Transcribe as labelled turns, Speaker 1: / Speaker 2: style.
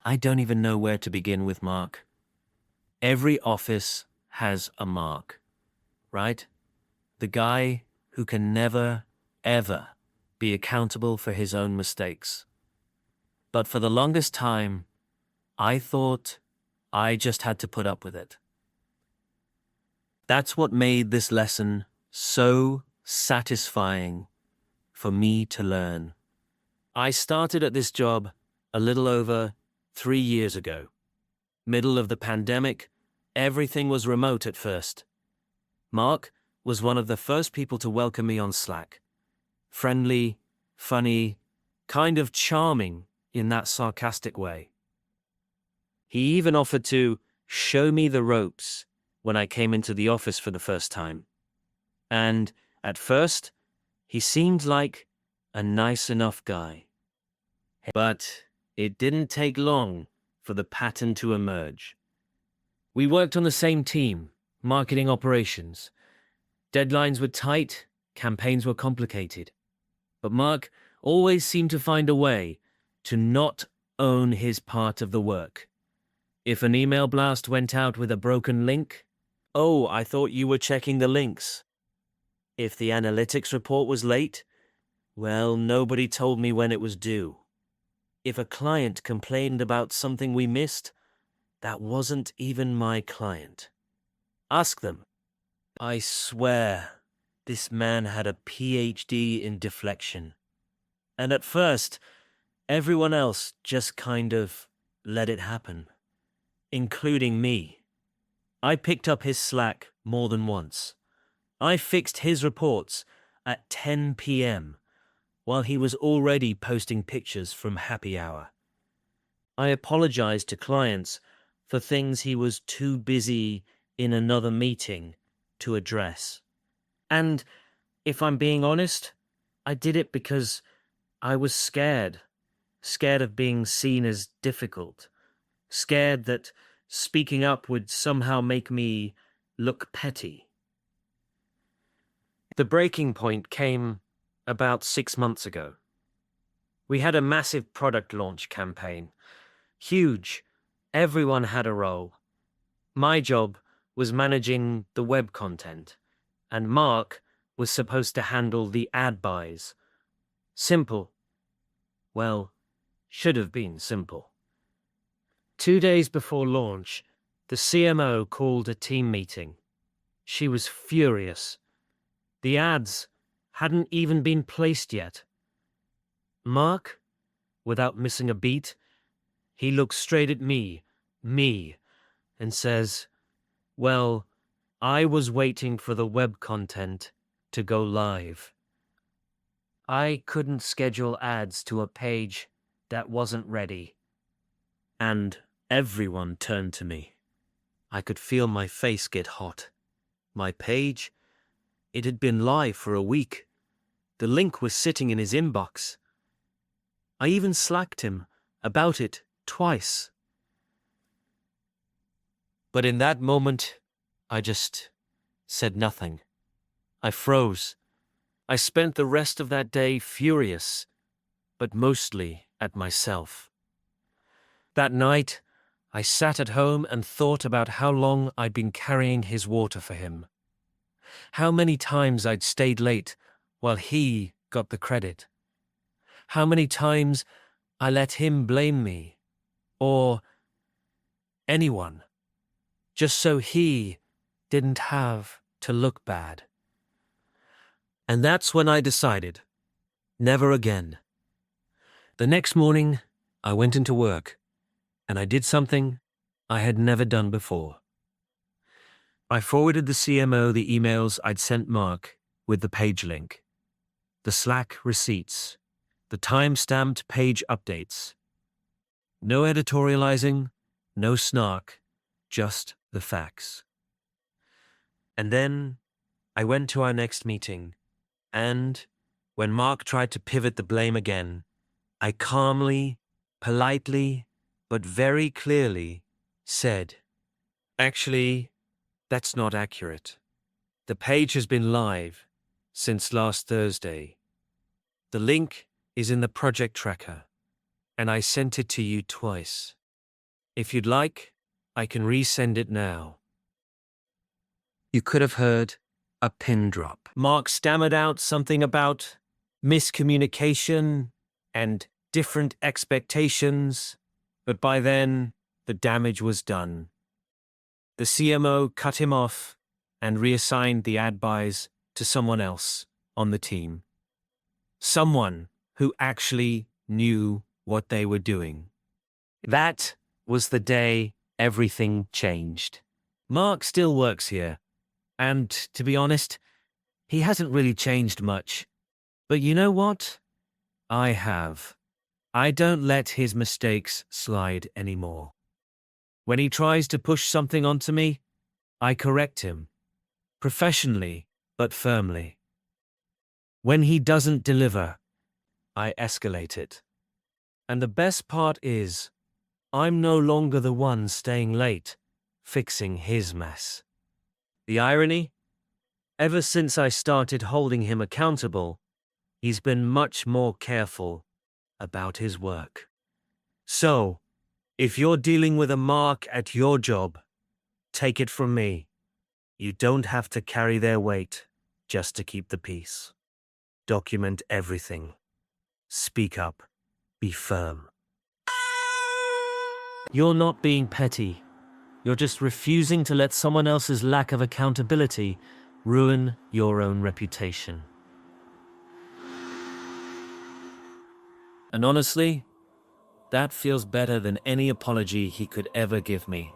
Speaker 1: I don't even know where to begin with Mark. Every office has a Mark, right? The guy who can never, ever be accountable for his own mistakes. But for the longest time, I thought I just had to put up with it. That's what made this lesson so satisfying for me to learn. I started at this job a little over 3 years ago. Middle of the pandemic, everything was remote at first. Mark was one of the first people to welcome me on Slack. Friendly, funny, kind of charming in that sarcastic way. He even offered to show me the ropes when I came into the office for the first time. And at first, he seemed like a nice enough guy. But it didn't take long for the pattern to emerge. We worked on the same team, marketing operations. Deadlines were tight, campaigns were complicated. But Mark always seemed to find a way to not own his part of the work. If an email blast went out with a broken link, "Oh, I thought you were checking the links." If the analytics report was late, "Well, nobody told me when it was due." If a client complained about something we missed, that wasn't even my client. Ask them. I swear, this man had a PhD in deflection. And at first, everyone else just kind of let it happen, including me. I picked up his slack more than once. I fixed his reports at 10 p.m. while he was already posting pictures from happy hour. I apologized to clients for things he was too busy in another meeting to address. And if I'm being honest, I did it because I was scared of being seen as difficult, scared that speaking up would somehow make me look petty. The breaking point came about 6 months ago. We had a massive product launch campaign. Huge. Everyone had a role. My job was managing the web content, and Mark was supposed to handle the ad buys. Simple. Well, should have been simple. 2 days before launch, the CMO called a team meeting. She was furious. The ads hadn't even been placed yet. Mark, without missing a beat, he looks straight at me, and says, "Well, I was waiting for the web content to go live. I couldn't schedule ads to a page that wasn't ready." And everyone turned to me. I could feel my face get hot. My page, it had been live for a week. The link was sitting in his inbox. I even slacked him about it twice. But in that moment, I just said nothing. I froze. I spent the rest of that day furious, but mostly at myself. That night, I sat at home and thought about how long I'd been carrying his water for him. How many times I'd stayed late while he got the credit. How many times I let him blame me, or anyone, just so he didn't have to look bad. And that's when I decided, never again. The next morning, I went into work, and I did something I had never done before. I forwarded the CMO the emails I'd sent Mark with the page link, the Slack receipts, the time-stamped page updates. No editorializing, no snark, just the facts. And then I went to our next meeting, and when Mark tried to pivot the blame again, I calmly, politely, but very clearly said, "Actually, that's not accurate. The page has been live since last Thursday. The link is in the project tracker, and I sent it to you twice." If you'd like, I can resend it now. You could have heard a pin drop. Mark stammered out something about miscommunication and different expectations, but by then, the damage was done. The CMO cut him off and reassigned the ad buys to someone else on the team. Someone who actually knew what they were doing. That was the day everything changed. Mark still works here, and to be honest, he hasn't really changed much. But you know what? I have. I don't let his mistakes slide anymore. When he tries to push something onto me, I correct him. Professionally, but firmly. When he doesn't deliver, I escalate it. And the best part is, I'm no longer the one staying late, fixing his mess. The irony? Ever since I started holding him accountable, he's been much more careful about his work. So, if you're dealing with a Mark at your job, take it from me. You don't have to carry their weight just to keep the peace. Document everything. Speak up. Be firm. You're not being petty. You're just refusing to let someone else's lack of accountability ruin your own reputation. And honestly, that feels better than any apology he could ever give me.